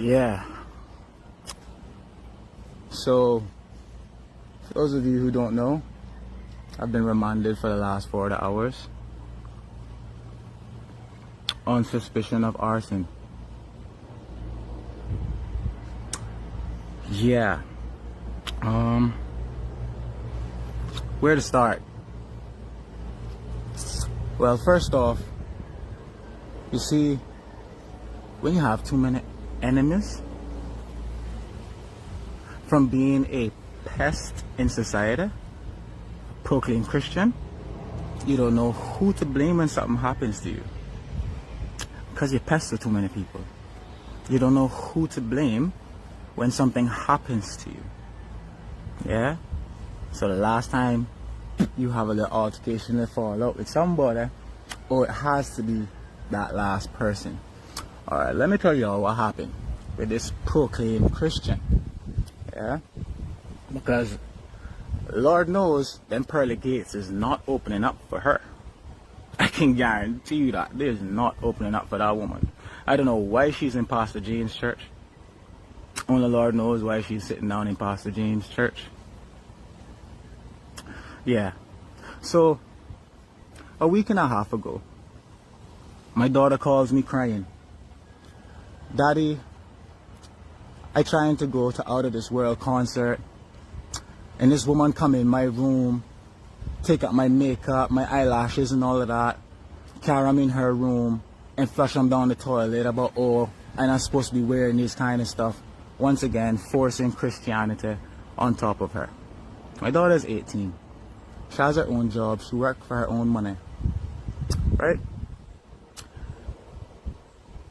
Yeah. So, for those of you who don't know, I've been remanded for the last 40 hours on suspicion of arson. Yeah. Where to start? Well, first off, you see, when you have too many enemies, from being a pest in society, a proclaimed Christian, you don't know who to blame when something happens to you. Because you pester too many people. You don't know who to blame when something happens to you. Yeah? So the last time you have a little altercation and fall out with somebody, or it has to be that last person. Alright, let me tell y'all what happened with this proclaimed Christian. Yeah? Because Lord knows them pearly gates is not opening up for her. I can guarantee you that there's not opening up for that woman. I don't know why she's in Pastor James' church. Only Lord knows why she's sitting down in Pastor James' church. Yeah. So, a week and a half ago, my daughter calls me crying. Daddy, I trying to go to Out of This World concert, and this woman come in my room, take out my makeup, my eyelashes and all of that, carry them in her room and flush them down the toilet about, oh, and I'm supposed to be wearing this kind of stuff. Once again, forcing Christianity on top of her. My daughter's 18. She has her own job. She works for her own money. Right?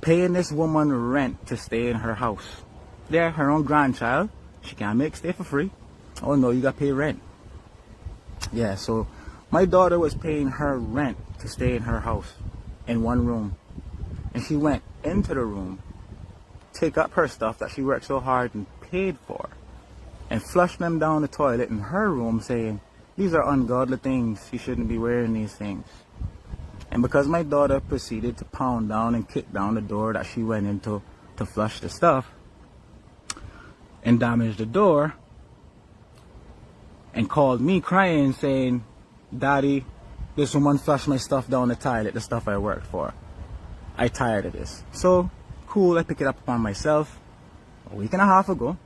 Paying this woman rent to stay in her house. They're her own grandchild. She can't make stay for free. Oh no, you gotta pay rent. Yeah, so my daughter was paying her rent to stay in her house in one room. And she went into the room, take up her stuff that she worked so hard and paid for, and flush them down the toilet in her room saying, these are ungodly things. You shouldn't be wearing these things. And because my daughter proceeded to pound down and kick down the door that she went into to flush the stuff and damage the door, and called me crying saying, Daddy, this woman flushed my stuff down the toilet, the stuff I worked for. I tired of this. So, cool, I picked it up upon myself a week and a half ago,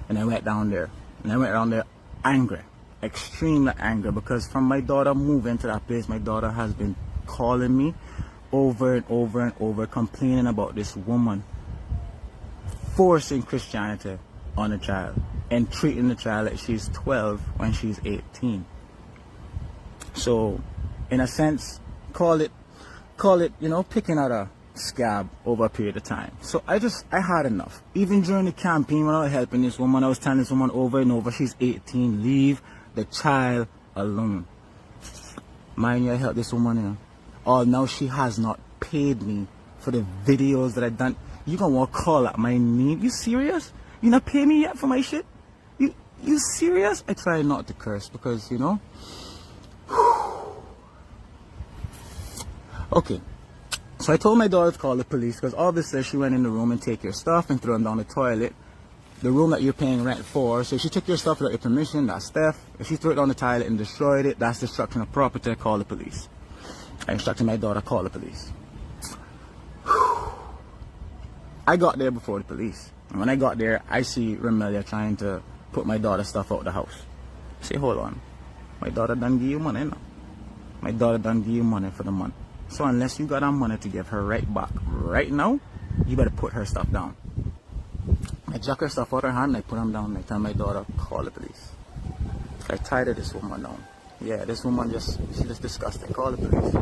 and I went down there. And I went around there angry, extremely angry, because from my daughter moving to that place, my daughter has been calling me over and over and over, complaining about this woman forcing Christianity on a child and treating the child like she's 12 when she's 18. So, in a sense, call it, you know, picking out a scab over a period of time. So I had enough. Even during the campaign when I was helping this woman, I was telling this woman over and over, she's 18, leave the child alone. Mind you, I helped this woman, you know. Oh, now she has not paid me for the videos that I done. You gonna want to call out my name? You serious? You not pay me yet for my shit? You serious? I try not to curse because, you know. Okay. So I told my daughter to call the police because obviously she went in the room and take your stuff and throw them down the toilet. The room that you're paying rent for. So if she took your stuff without your permission, that's theft. If she threw it down the toilet and destroyed it, that's destruction of property. Call the police. I instructed my daughter, call the police. I got there before the police. And when I got there, I see Romeo trying to put my daughter's stuff out the house. I say, hold on. My daughter done give you money now. My daughter done give you money for the month. So unless you got that money to give her right back right now, you better put her stuff down. I jack her stuff out of her hand, I put them down, I tell my daughter, call the police. I tired of this woman down. Yeah, this woman she's just disgusting. Call the police.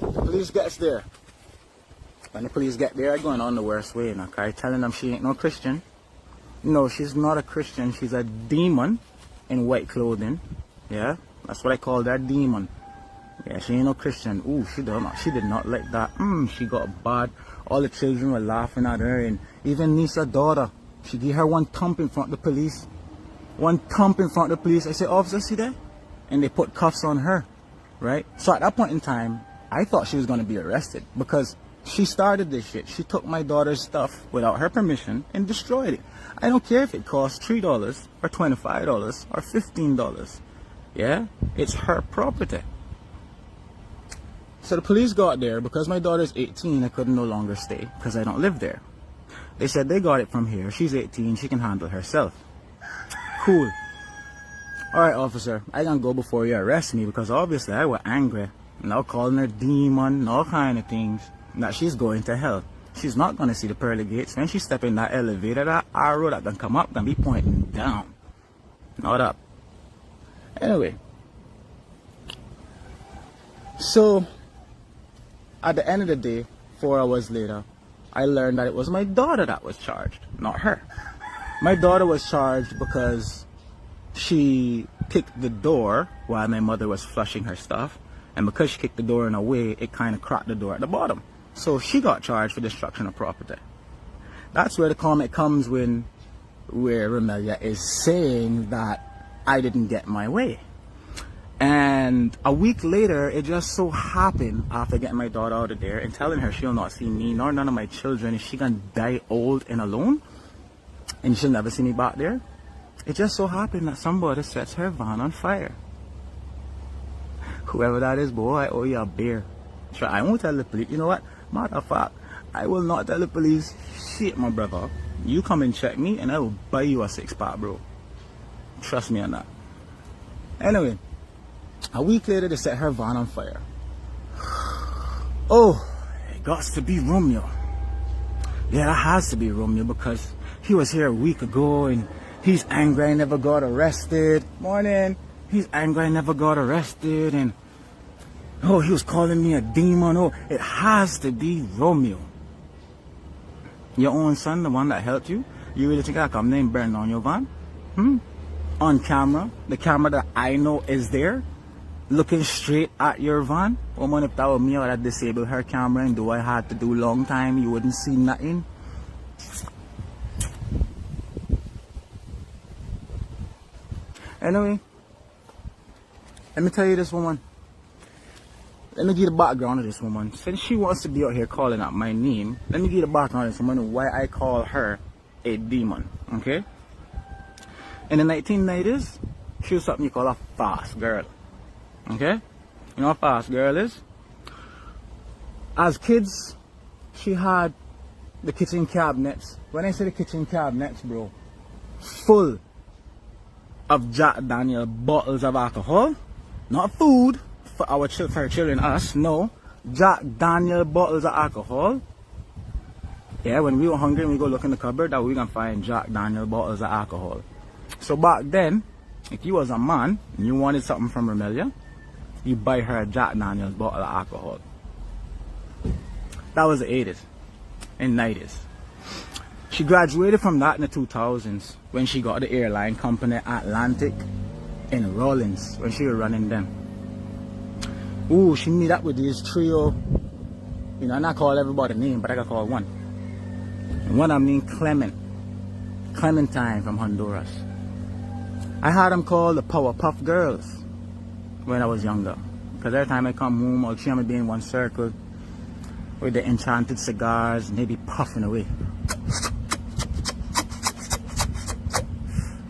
The police gets there. When the police get there, I going on the worst way. Now, I telling them she ain't no Christian. No, she's not a Christian. She's a demon in white clothing. Yeah, that's what I call that, demon. Yeah, she ain't no Christian. Ooh, she did not like that. She got bad. All the children were laughing at her, and even Nisa's daughter, she gave her one thump in front of the police. One thump in front of the police. I said, officer, see there? And they put cuffs on her, right? So at that point in time, I thought she was going to be arrested because She started this shit. She took my daughter's stuff without her permission and destroyed it. I don't care if it costs $3 or $25 or $15. Yeah? It's her property. So the police got there because my daughter's 18. I could no longer stay because I don't live there. They said they got it from here. She's 18. She can handle herself. Cool. Alright, officer. I can go before you arrest me because obviously I was angry. Now calling her demon and all kind of things. That she's going to hell. She's not going to see the pearly gates. When she step in that elevator, that arrow that can come up can be pointing down, not up. Anyway. So, at the end of the day, 4 hours later, I learned that it was my daughter that was charged, not her. My daughter was charged because she kicked the door while my mother was flushing her stuff. And because she kicked the door in a way, it kind of cracked the door at the bottom. So she got charged for destruction of property. That's where the comment comes where Romelia is saying that I didn't get my way. And a week later, it just so happened, after getting my daughter out of there and telling her she'll not see me nor none of my children, if she gonna die old and alone, and she'll never see me back there, it just so happened that somebody sets her van on fire. Whoever that is, boy, I owe you a beer. Sure, I won't tell the police. You know what? Matter of fact, I will not tell the police shit, my brother. You come and check me and I will buy you a 6-pack, bro. Trust me on that. Anyway, a week later, they set her van on fire. Oh, it got to be Romeo. Yeah, that has to be Romeo because he was here a week ago and he's angry I never got arrested. Morning. He's angry I never got arrested and oh, he was calling me a demon. Oh, it has to be Romeo. Your own son, the one that helped you? You really think I come there and burn on your van? On camera, the camera that I know is there, looking straight at your van. Woman, if that were me, I would have disabled her camera and do I had to do long time, you wouldn't see nothing. Anyway, let me tell you this, woman. Let me give the background of this woman. Since she wants to be out here calling out my name, let me give the background of this woman and why I call her a demon, okay? In the 1990s, she was something you call a fast girl, okay? You know what a fast girl is? As kids, she had the kitchen cabinets. When I say the kitchen cabinets, bro, full of Jack Daniel bottles of alcohol, not food for our children, us, no, Jack Daniel bottles of alcohol. Yeah, when we were hungry and we go look in the cupboard, that we can find Jack Daniel bottles of alcohol. So back then, if you was a man and you wanted something from Romelia, you buy her a Jack Daniel's bottle of alcohol. That was the 80s and 90s. She graduated from that in the 2000s when she got the airline company Atlantic in Rollins when she was running them. Ooh, she meet up with this trio. You know, I not call everybody name, but I can call one. And one I mean Clementine from Honduras. I had them called the Powerpuff Girls when I was younger. Because every time I come home, I'll see them be in one circle with the enchanted cigars and they be puffing away.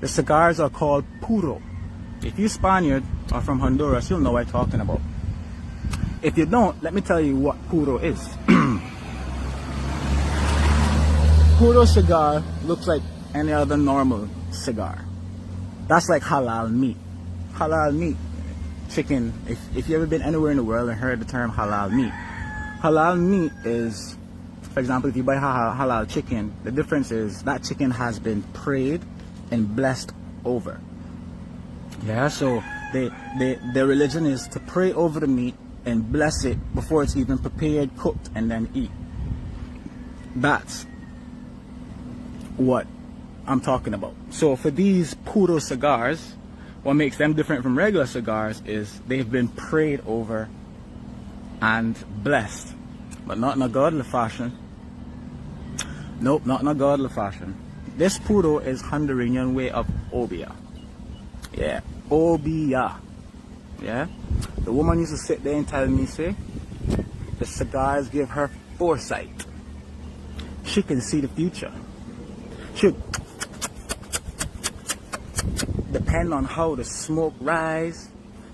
The cigars are called Puro. If you Spaniard or from Honduras, you'll know what I'm talking about. If you don't, let me tell you what Puro is. Puro cigar looks like any other normal cigar. That's like halal meat. Halal meat. Chicken. If you ever been anywhere in the world and heard the term halal meat is, for example, if you buy halal chicken, the difference is that chicken has been prayed and blessed over. Yeah, so their religion is to pray over the meat and bless it before it's even prepared, cooked, and then eat. That's what I'm talking about. So for these Puro cigars, what makes them different from regular cigars is they've been prayed over and blessed, but not in a godly fashion. Nope, not in a godly fashion. This Puro is Honduran way of Obia. Yeah, Obia. Yeah. The woman used to sit there and tell me, say, the cigars give her foresight. She can see the future. She depend on how the smoke rise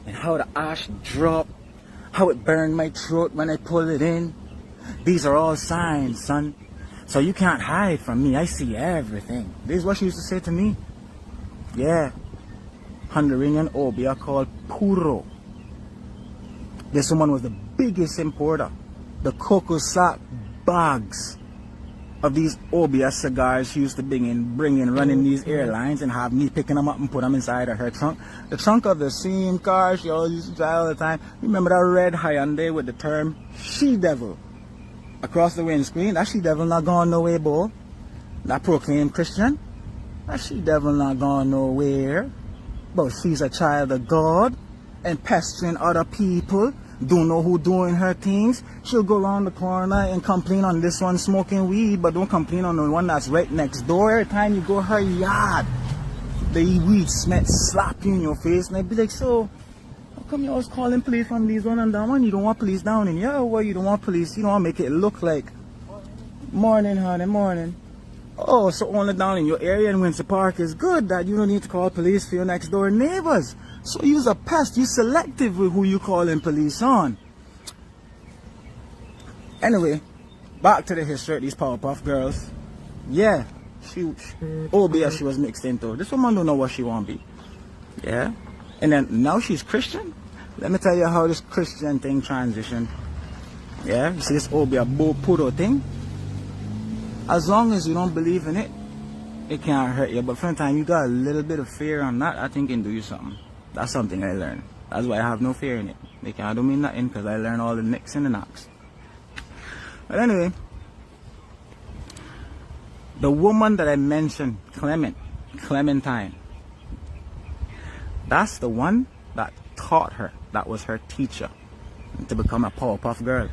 and how the ash drop, how it burned my throat when I pull it in. These are all signs, son. So you can't hide from me. I see everything. This is what she used to say to me. Yeah. Honduran obia called puro. This woman was the biggest importer. The cocoa sack bags of these obia cigars she used to bring in, running these airlines and have me picking them up and put them inside of her trunk. The trunk of the same car she always used to drive all the time. Remember that red Hyundai with the term she-devil across the windscreen? That she-devil not gone nowhere, boy. That proclaimed Christian. That she-devil not gone nowhere. But she's a child of God and pestering other people. Don't know who doing her things. She'll go around the corner and complain on this one smoking weed, but don't complain on the one that's right next door. Every time you go her yard, the weed smell slap you in your face, and I'd be like, so how come you always calling police from these one and that one? You don't want police down in here? Well, you don't want police. You don't want to make it look like morning, honey, morning. Oh, so only down in your area in Windsor Park is good that you don't need to call police for your next door neighbors. So you's a pest. You selective with who you calling police on. Anyway, back to the history of these Powerpuff Girls. Yeah, she she was mixed into. This woman don't know what she want to be. Yeah, and then now she's Christian. Let me tell you how this Christian thing transitioned. Yeah, you see this obia bo puro thing. As long as you don't believe in it, it can't hurt you. But from the time you got a little bit of fear on that, I think it can do you something. That's something I learned. That's why I have no fear in it. They can't do me nothing because I learned all the nicks and the knocks. But anyway, the woman that I mentioned, Clementine, that's the one that taught her, that was her teacher, to become a Powerpuff Girl.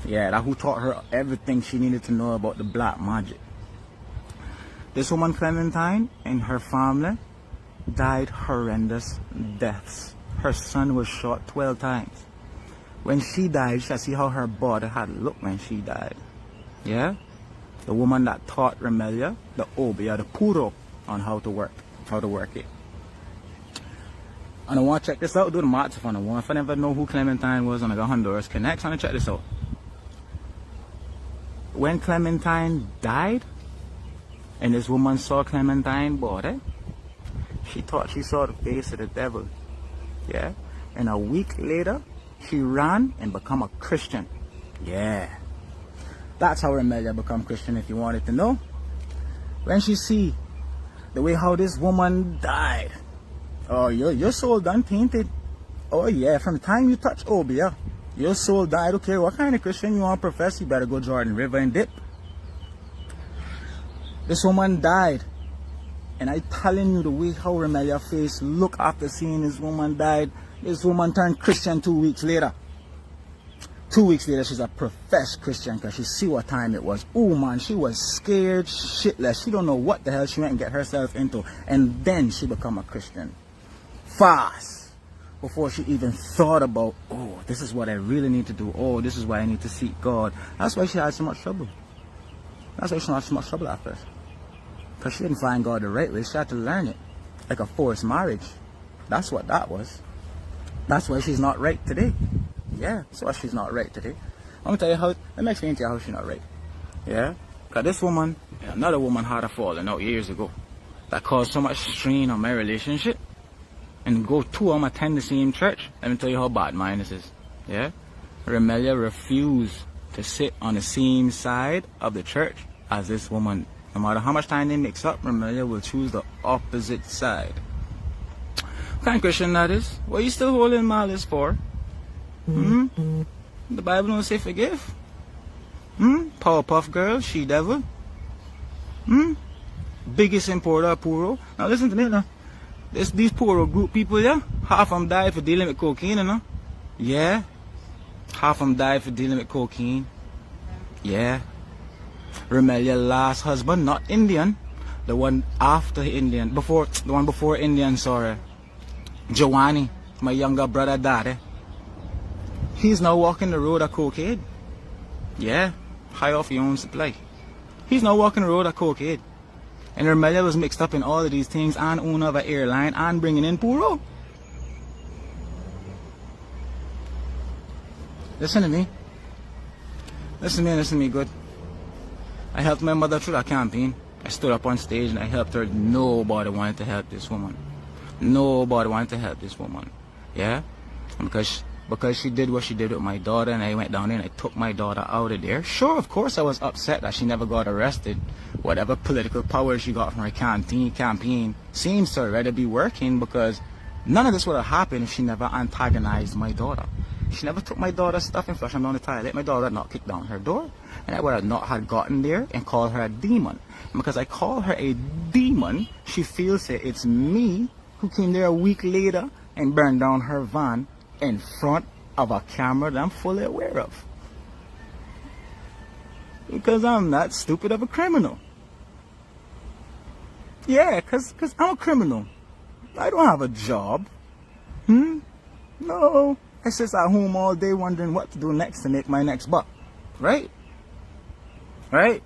Yeah, that who taught her everything she needed to know about the black magic. This woman, Clementine, and her family died horrendous deaths. Her son was shot 12 times. When she died, you should see how her body had looked when she died. Yeah? The woman that taught Remelia, the obia, the puro, on how to work it. And I want to check this out, do the maths if I want. If I never know who Clementine was and I got Honduras Connects, I'm going to check this out. When Clementine died, and this woman saw Clementine body, she thought she saw the face of the devil. Yeah? And a week later, she ran and became a Christian. Yeah. That's how Remelia become Christian, if you wanted to know. When she see the way how this woman died, oh, your soul done tainted. Oh yeah, from the time you touch obia, your soul died. I don't care what kind of Christian you want to profess, you better go Jordan River and dip. This woman died. And I telling you the way how Remelia face look after seeing this woman died. This woman turned Christian 2 weeks later. 2 weeks later, she's a professed Christian because she see what time it was. Oh man, she was scared shitless. She don't know what the hell she went and get herself into. And then she become a Christian. Fast. Before she even thought about, oh, this is what I really need to do. Oh, this is why I need to seek God. That's why she had so much trouble. That's why she had so much trouble at first. Because she didn't find God the right way. She had to learn it. Like a forced marriage. That's what that was. That's why she's not right today. Yeah, that's why she's not right today. I'm going to tell you how, let me explain to you how she's not right. Yeah? Because this woman, and another woman had a falling out years ago. That caused so much strain on my relationship. And go two of them attend the same church. Let me tell you how bad mine is. Yeah? Remelia refused to sit on the same side of the church as this woman. No matter how much time they mix up, Remelia will choose the opposite side. What kind of Christian that is? What are you still holding malice for? The Bible don't say forgive. Powerpuff Girl, she-devil. Biggest importer of puro. Now listen to me now. These puro group people, yeah? Half of them died for dealing with cocaine, you know? Yeah. Half of them died for dealing with cocaine. Yeah. Remelia's last husband, not Indian, the one after Indian, the one before Indian, sorry. Giovanni, my younger brother daddy. He's now walking the road of cocaine. Yeah, high off your own supply. He's now walking the road a cokehead. And Romeo was mixed up in all of these things and owner of an airline and bringing in Puro. Listen to me. Listen to me good. I helped my mother through that campaign. I stood up on stage and I helped her. Nobody wanted to help this woman. Nobody wanted to help this woman. Yeah? Because she did what she did with my daughter, and I went down there and I took my daughter out of there. Sure, of course I was upset that she never got arrested. Whatever political power she got from her campaign seems to already be working, because none of this would have happened if she never antagonized my daughter. She never took my daughter's stuff and flushed them down the toilet. My daughter had not kicked down her door, and I would have not had gotten there and called her a demon. And because I call her a demon, she feels that it's me who came there a week later and burned down her van in front of a camera that I'm fully aware of. Because I'm that stupid of a criminal. Yeah, because I'm a criminal. I don't have a job. No. I sit at home all day wondering what to do next to make my next buck. Right? Right?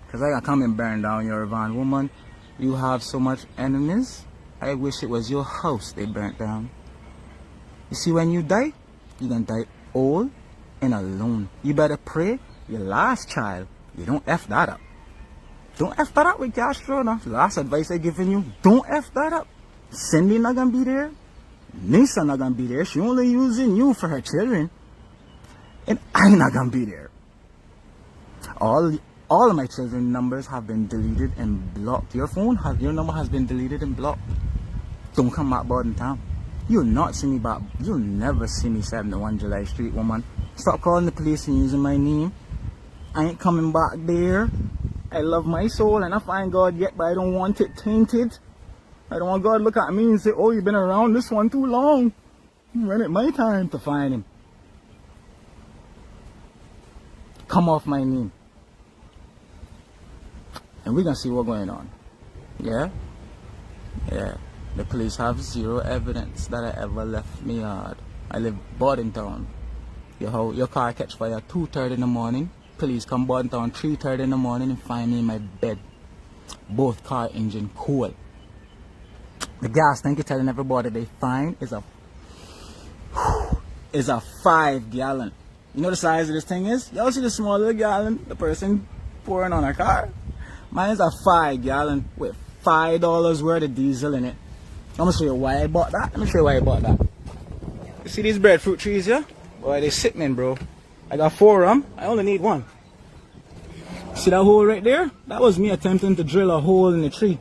Because I gotta come and burn down your van. Woman, you have so much enemies. I wish it was your house they burnt down. You see, when you die, you're gonna die old and alone. You better pray your last child, you don't F that up. Don't F that up with Castro. Now. Last advice I giving you, don't F that up. Cindy not gonna be there. Nisa not gonna be there. She only using you for her children. And I'm not gonna be there. All of my children's numbers have been deleted and blocked. Your number has been deleted and blocked. Don't come back Borden Town. You'll not see me back. You'll never see me 71 July Street, woman. Stop calling the police and using my name. I ain't coming back there. I love my soul and I find God yet, but I don't want it tainted. I don't want God to look at me and say, oh, you've been around this one too long. When it's my time to find him. Come off my name. And we're going to see what's going on. Yeah? Yeah. The police have zero evidence that I ever left my yard. I live Borden Town. Your car catch fire 2:30 in the morning. Police come Borden Town 3:30 in the morning and find me in my bed. Both car engine cool. The gas tank you're telling everybody they find is a 5 gallon. You know the size of this thing is? Y'all see the small little gallon the person pouring on her car? Mine is a 5 gallon with $5 worth of diesel in it. I'm gonna show you why I bought that. Let me show you why I bought that. You see these breadfruit trees here? Boy, they sitting, bro. I got 4 of them. I only need 1. See that hole right there? That was me attempting to drill a hole in the tree.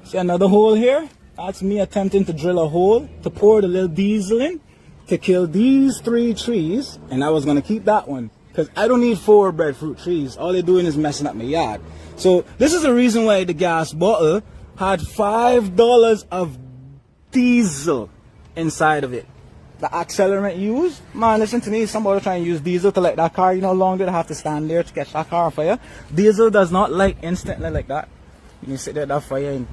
See another hole here? That's me attempting to drill a hole to pour the little diesel in to kill these 3 trees. And I was gonna keep that one because I don't need 4 breadfruit trees. All they're doing is messing up my yard. So this is the reason why the gas bottle had $5 of diesel inside of it. The accelerant used, man, listen to me, somebody trying to use diesel to light that car, you know how long did I have to stand there to catch that car on fire? Diesel does not light instantly like that. You can sit there at that fire and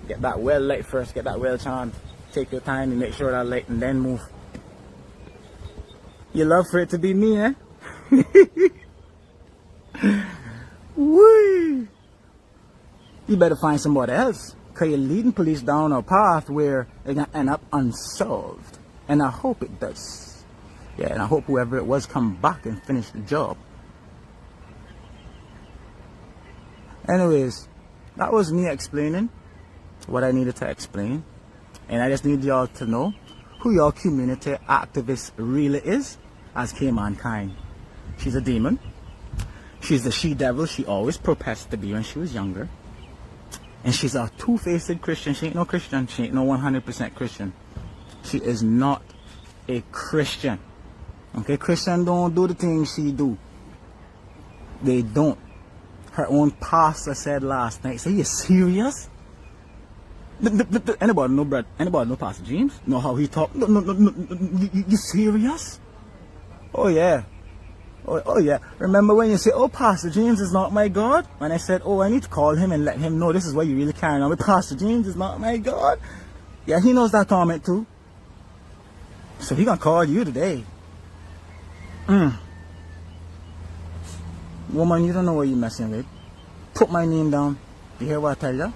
get that well light first, get that well charmed. Take your time and make sure that light and then move. You love for it to be me, eh? Woo! You better find somebody else, because you're leading police down a path where they're going to end up unsolved. And I hope it does. Yeah, and I hope whoever it was come back and finish the job. Anyways, that was me explaining what I needed to explain. And I just need y'all to know who your community activist really is as K-Mankind. She's a demon. She's the she-devil she always professed to be when she was younger. And she's a two-faced Christian. She ain't no Christian. She ain't no 100% Christian. She is not a Christian. Okay, Christian don't do the things she do. They don't. Her own pastor said last night, "Say, you serious? Anybody know, Brad? Anybody know Pastor James? Know how he talk? No, you serious? Oh yeah. Oh yeah. Remember when you say, oh, Pastor James is not my God? When I said, oh, I need to call him and let him know this is what you really carrying on with. Pastor James is not my God. Yeah, he knows that comment too. So he gonna call you today. Woman, you don't know what you're messing with. Put my name down. You hear what I tell you?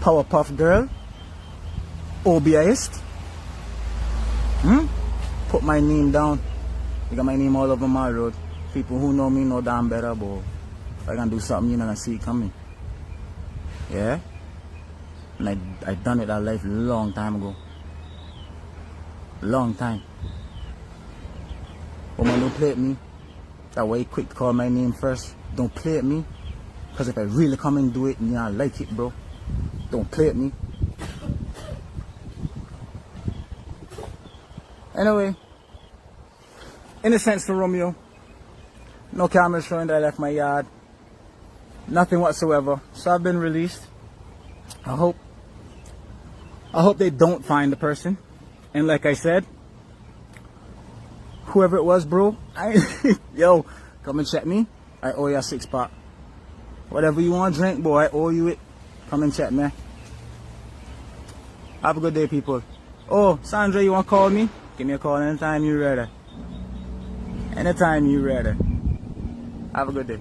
Powerpuff Girl. OBIist. Put my name down. You got my name all over my road. People who know me know that I'm better, but if I can do something, you're not gonna see it coming. Yeah? And I done it that life long time ago. Long time. Woman, don't play at me. That way quick to call my name first. Don't play at me. Because if I really come and do it, and you don't like it, bro. Don't play at me. Anyway. Innocence for Romeo. No camera showing that I left my yard. Nothing whatsoever. So I've been released. I hope they don't find the person. And like I said, whoever it was, bro, yo, come and check me. I owe you a 6-pack. Whatever you want to drink, boy, I owe you it. Come and check me. Have a good day, people. Oh, Sandra, you want to call me? Give me a call anytime you're ready. Anytime you're ready. Have a good day.